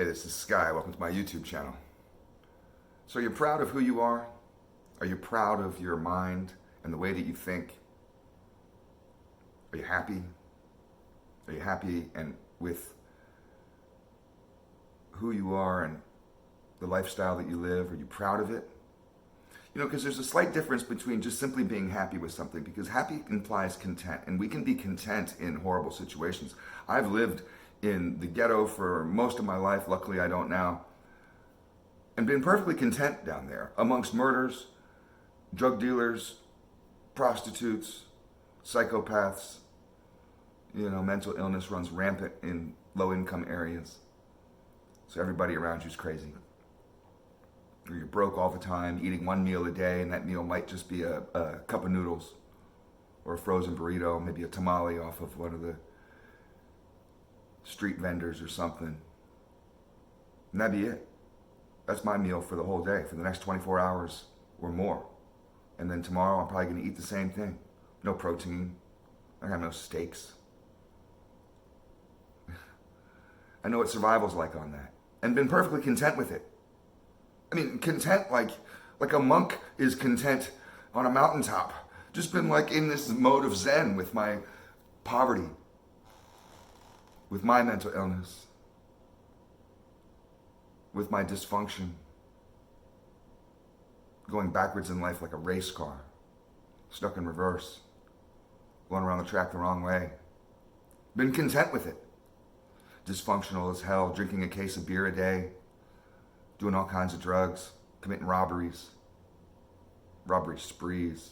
Hey, this is Sky. Welcome to my YouTube channel. So you're proud of who you are? Are you proud of your mind and the way that you think? Are you happy? Are you happy and with who you are and the lifestyle that you live? Are you proud of it? You know, because there's a slight difference between just simply being happy with something, because happy implies content, and we can be content in horrible situations. I've lived in the ghetto for most of my life, luckily I don't now, and been perfectly content down there amongst murders, drug dealers, prostitutes, psychopaths. You know, mental illness runs rampant in low-income areas, so everybody around you is crazy. Or you're broke all the time, eating one meal a day, and that meal might just be a cup of noodles or a frozen burrito, maybe a tamale off of one of the street vendors or something. And that'd be it. That's my meal for the whole day, for the next 24 hours or more. And then tomorrow I'm probably gonna eat the same thing. No protein, I got no steaks. I know what survival's like on that, and been perfectly content with it. I mean, content like a monk is content on a mountaintop. Just been like in this mode of Zen with my poverty, with my mental illness, with my dysfunction, going backwards in life like a race car, stuck in reverse, going around the track the wrong way. Been content with it. Dysfunctional as hell, drinking a case of beer a day, doing all kinds of drugs, committing robbery sprees.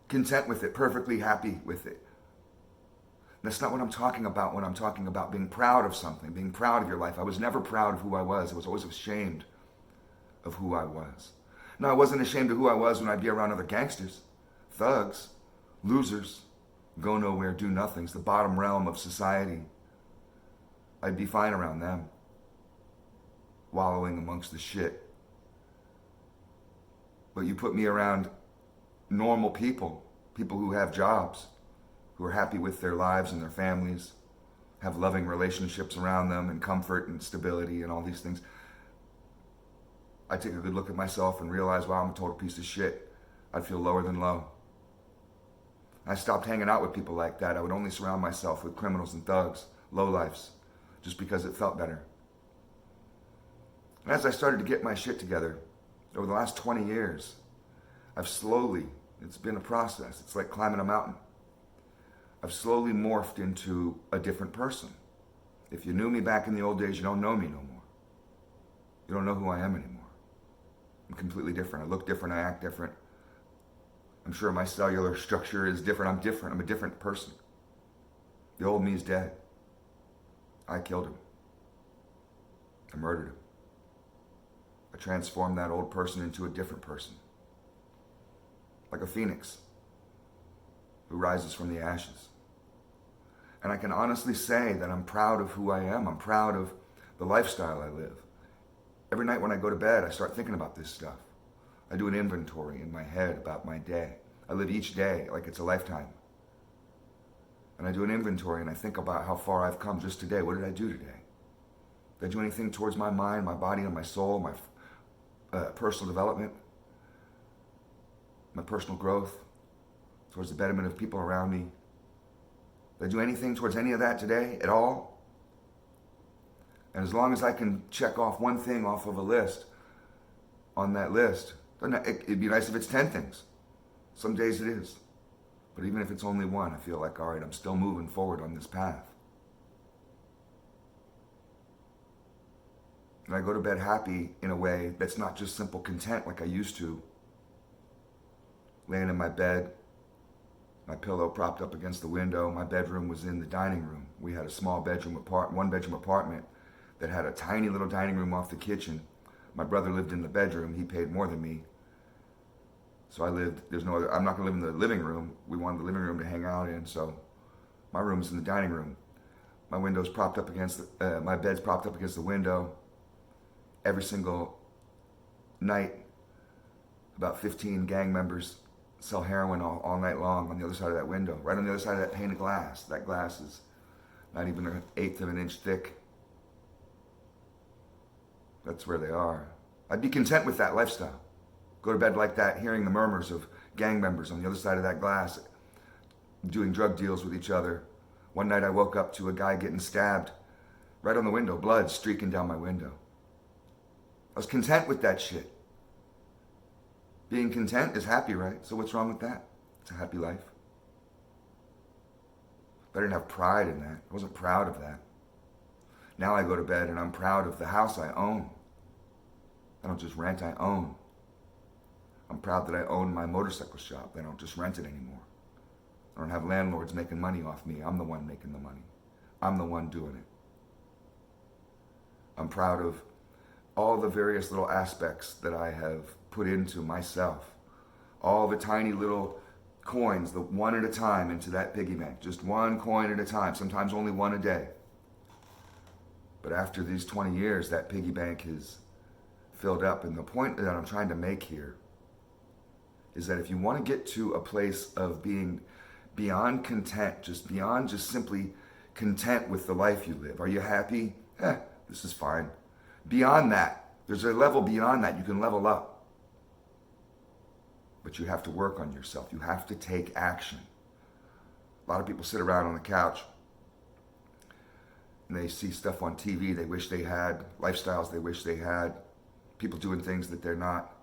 Content with it, perfectly happy with it. That's not what I'm talking about when I'm talking about being proud of something, being proud of your life. I was never proud of who I was. I was always ashamed of who I was. No, I wasn't ashamed of who I was when I'd be around other gangsters, thugs, losers, go nowhere, do nothings, the bottom realm of society. I'd be fine around them, wallowing amongst the shit. But you put me around normal people, people who have jobs, who are happy with their lives and their families, have loving relationships around them and comfort and stability and all these things. I take a good look at myself and realize, wow, I'm a total piece of shit. I'd feel lower than low. I stopped hanging out with people like that. I would only surround myself with criminals and thugs, lowlifes, just because it felt better. And as I started to get my shit together over the last 20 years, I've slowly, it's been a process. It's like climbing a mountain. I've slowly morphed into a different person. If you knew me back in the old days, you don't know me no more. You don't know who I am anymore. I'm completely different. I look different. I act different. I'm sure my cellular structure is different. I'm different. I'm a different person. The old me is dead. I killed him. I murdered him. I transformed that old person into a different person. Like a phoenix who rises from the ashes. And I can honestly say that I'm proud of who I am. I'm proud of the lifestyle I live. Every night when I go to bed, I start thinking about this stuff. I do an inventory in my head about my day. I live each day like it's a lifetime. And I do an inventory and I think about how far I've come just today. What did I do today? Did I do anything towards my mind, my body, and my soul, my personal development, my personal growth, towards the betterment of people around me? Did I do anything towards any of that today at all? And as long as I can check off one thing off of a list, on that list, it'd be nice if it's 10 things. Some days it is. But even if it's only one, I feel like, all right, I'm still moving forward on this path. And I go to bed happy in a way that's not just simple content like I used to. Laying in my bed, my pillow propped up against the window. My bedroom was in the dining room. We had a small one-bedroom apartment that had a tiny little dining room off the kitchen. My brother lived in the bedroom. He paid more than me. So I'm not gonna live in the living room. We wanted the living room to hang out in, so my room is in the dining room. My window's propped up against, my bed's propped up against the window. Every single night, about 15 gang members sell heroin all night long on the other side of that window, right on the other side of that pane of glass. That glass is not even 1/8 of an inch thick. That's where they are. I'd be content with that lifestyle. Go to bed like that, hearing the murmurs of gang members on the other side of that glass doing drug deals with each other. One night I woke up to a guy getting stabbed right on the window, blood streaking down my window. I was content with that shit. Being content is happy, right? So what's wrong with that? It's a happy life. But I didn't have pride in that. I wasn't proud of that. Now I go to bed and I'm proud of the house I own. I don't just rent, I own. I'm proud that I own my motorcycle shop. I don't just rent it anymore. I don't have landlords making money off me. I'm the one making the money. I'm the one doing it. I'm proud of all the various little aspects that I have put into myself. All the tiny little coins, the one at a time into that piggy bank. Just one coin at a time, sometimes only one a day. But after these 20 years, that piggy bank is filled up. And the point that I'm trying to make here is that if you want to get to a place of being beyond content, beyond just simply content with the life you live. Are you happy? This is fine. Beyond that, there's a level beyond that. You can level up. But you have to work on yourself. You have to take action. A lot of people sit around on the couch and they see stuff on TV they wish they had, lifestyles they wish they had, people doing things that they're not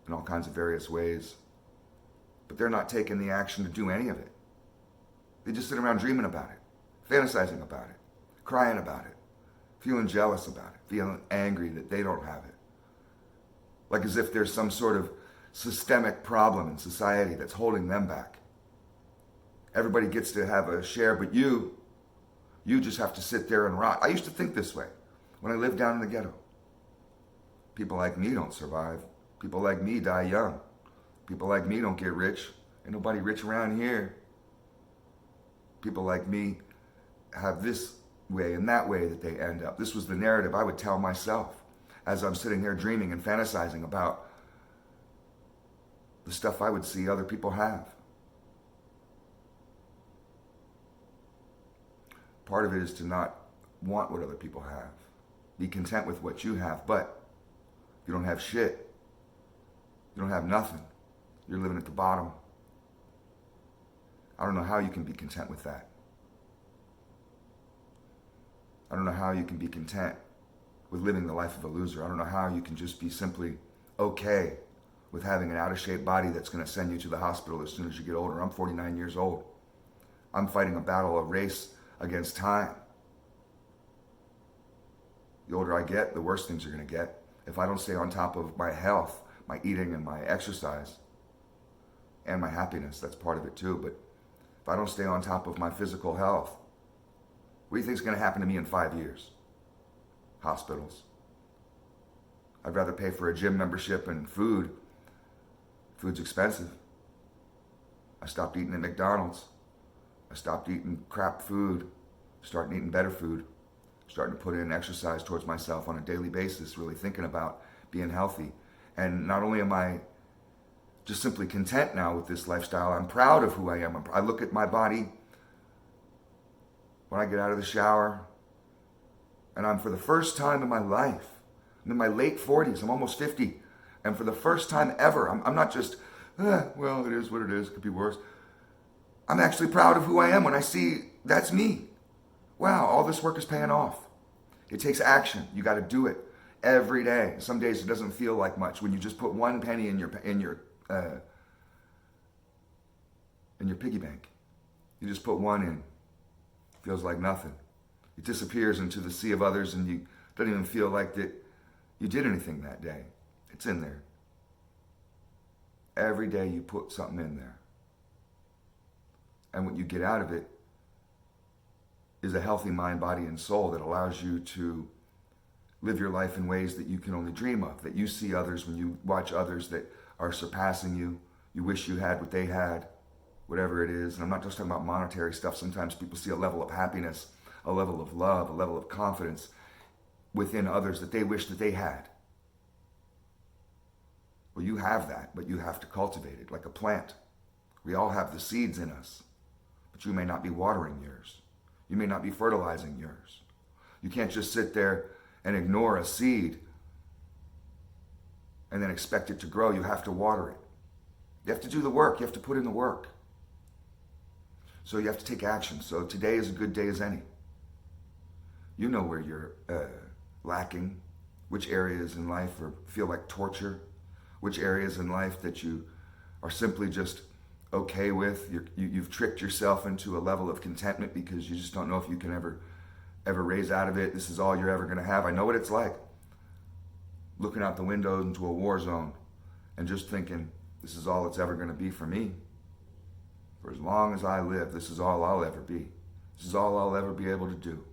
in all kinds of various ways. But they're not taking the action to do any of it. They just sit around dreaming about it, fantasizing about it, crying about it, feeling jealous about it, feeling angry that they don't have it. Like as if there's some sort of systemic problem in society that's holding them back. Everybody gets to have a share, but you just have to sit there and rot. I used to think this way when I lived down in the ghetto. People like me don't survive. People like me die young. People like me don't get rich. Ain't nobody rich around here. People like me have this way and that way that they end up. This was the narrative I would tell myself as I'm sitting here dreaming and fantasizing about the stuff I would see other people have. Part of it is to not want what other people have. Be content with what you have, but if you don't have shit, you don't have nothing. You're living at the bottom. I don't know how you can be content with that. I don't know how you can be content with living the life of a loser. I don't know how you can just be simply okay with having an out-of-shape body that's going to send you to the hospital as soon as you get older. I'm 49 years old. I'm fighting a battle, a race against time. The older I get, the worse things are going to get. If I don't stay on top of my health, my eating and my exercise, and my happiness, that's part of it too, but if I don't stay on top of my physical health, what do you think is going to happen to me in 5 years? Hospitals. I'd rather pay for a gym membership and food. Food's expensive. I stopped eating at McDonald's. I stopped eating crap food, starting eating better food, starting to put in exercise towards myself on a daily basis, really thinking about being healthy. And not only am I just simply content now with this lifestyle, I'm proud of who I am. I look at my body when I get out of the shower, and I'm for the first time in my life, I'm in my late 40s, I'm almost 50, and for the first time ever, I'm not just, well, it is what it is, it could be worse. I'm actually proud of who I am when I see that's me. Wow, all this work is paying off. It takes action. You got to do it every day. Some days it doesn't feel like much when you just put one penny in your piggy bank. You just put one in. Feels like nothing. It disappears into the sea of others, and you don't even feel like that you did anything that day. It's in there. Every day you put something in there. And what you get out of it is a healthy mind, body, and soul that allows you to live your life in ways that you can only dream of, that you see others when you watch others that are surpassing you. You wish you had what they had, whatever it is. And I'm not just talking about monetary stuff. Sometimes people see a level of happiness, a level of love, a level of confidence within others that they wish that they had. Well, you have that, but you have to cultivate it like a plant. We all have the seeds in us, but you may not be watering yours. You may not be fertilizing yours. You can't just sit there and ignore a seed and then expect it to grow. You have to water it. You have to do the work. You have to put in the work. So you have to take action. So today is a good day as any. You know where you're lacking, which areas in life feel like torture, which areas in life that you are simply just okay with. You've tricked yourself into a level of contentment because you just don't know if you can ever raise out of it. This is all you're ever going to have. I know what it's like. Looking out the window into a war zone and just thinking, this is all it's ever going to be for me. For as long as I live, this is all I'll ever be. This is all I'll ever be able to do.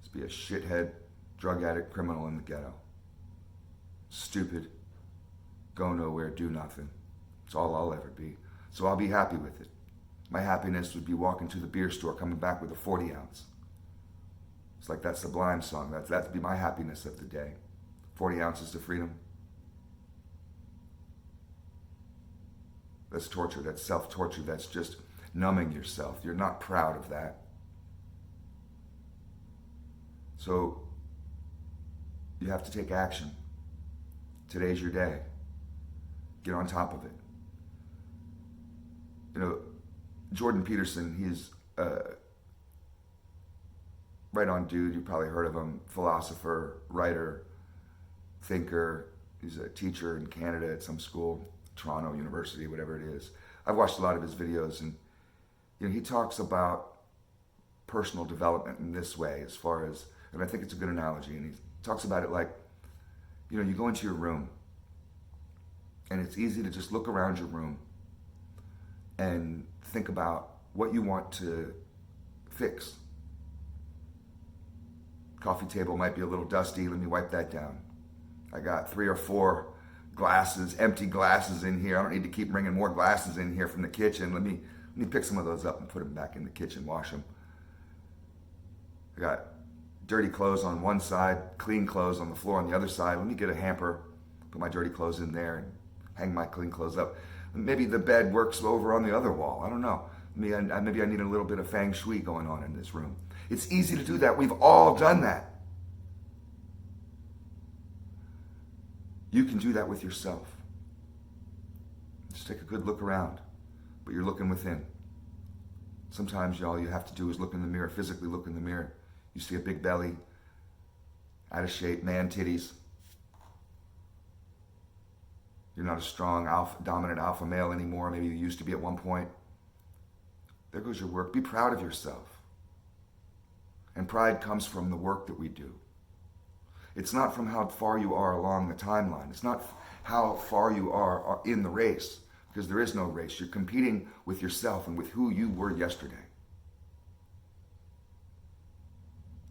Just be a shithead, drug addict, criminal in the ghetto. Stupid, go nowhere, do nothing. It's all I'll ever be. So I'll be happy with it. My happiness would be walking to the beer store, coming back with a 40 ounce. It's like that Sublime song. That'd be my happiness of the day. 40 ounces to freedom. That's torture. That's self-torture. That's just numbing yourself. You're not proud of that. So you have to take action. Today's your day. Get on top of it. You know, Jordan Peterson, he's right on dude. You probably heard of him. Philosopher, writer, thinker. He's a teacher in Canada at some school, Toronto University, whatever it is. I've watched a lot of his videos, and he talks about personal development in this way, as far as, and I think it's a good analogy. And he talks about it like, you go into your room, and it's easy to just look around your room and think about what you want to fix. Coffee table might be a little dusty. Let me wipe that down. I got 3 or 4 glasses, empty glasses in here. I don't need to keep bringing more glasses in here from the kitchen. Let me pick some of those up and put them back in the kitchen, wash them. I got dirty clothes on one side, clean clothes on the floor on the other side. Let me get a hamper, put my dirty clothes in there, and hang my clean clothes up. Maybe the bed works over on the other all. I don't know. Maybe I need a little bit of feng shui going on in this room. It's easy to do that. We've all done that. You can do that with yourself. Just take a good look around, but you're looking within. Sometimes all you have to do is look in the mirror, physically look in the mirror. You see a big belly, out of shape, man titties. You're not a strong, dominant alpha male anymore. Maybe you used to be at one point. There goes your work. Be proud of yourself. And pride comes from the work that we do. It's not from how far you are along the timeline. It's not how far you are in the race, because there is no race. You're competing with yourself and with who you were yesterday.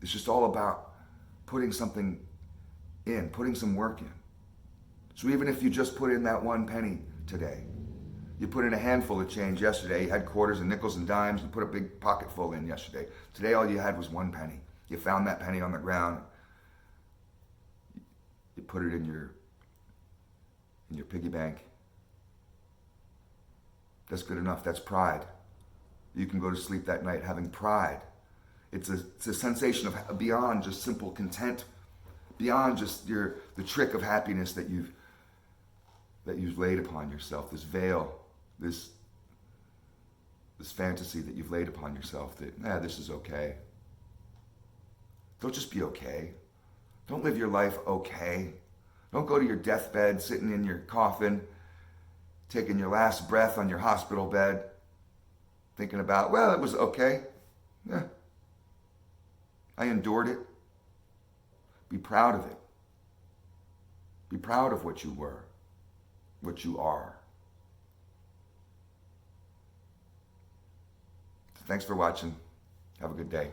It's just all about putting something in, putting some work in. So even if you just put in that 1 penny today, you put in a handful of change yesterday, you had quarters and nickels and dimes, you put a big pocket full in yesterday. Today all you had was 1 penny. You found that penny on the ground, you put it in your piggy bank. That's good enough. That's pride. You can go to sleep that night having pride. It's a sensation of beyond just simple content, beyond just the trick of happiness that you've laid upon yourself, this veil, this fantasy that you've laid upon yourself that, this is okay. Don't just be okay. Don't live your life okay. Don't go to your deathbed, sitting in your coffin, taking your last breath on your hospital bed, thinking about, well, it was okay. Yeah. I endured it. Be proud of it. Be proud of what you were, what you are. Thanks for watching. Have a good day.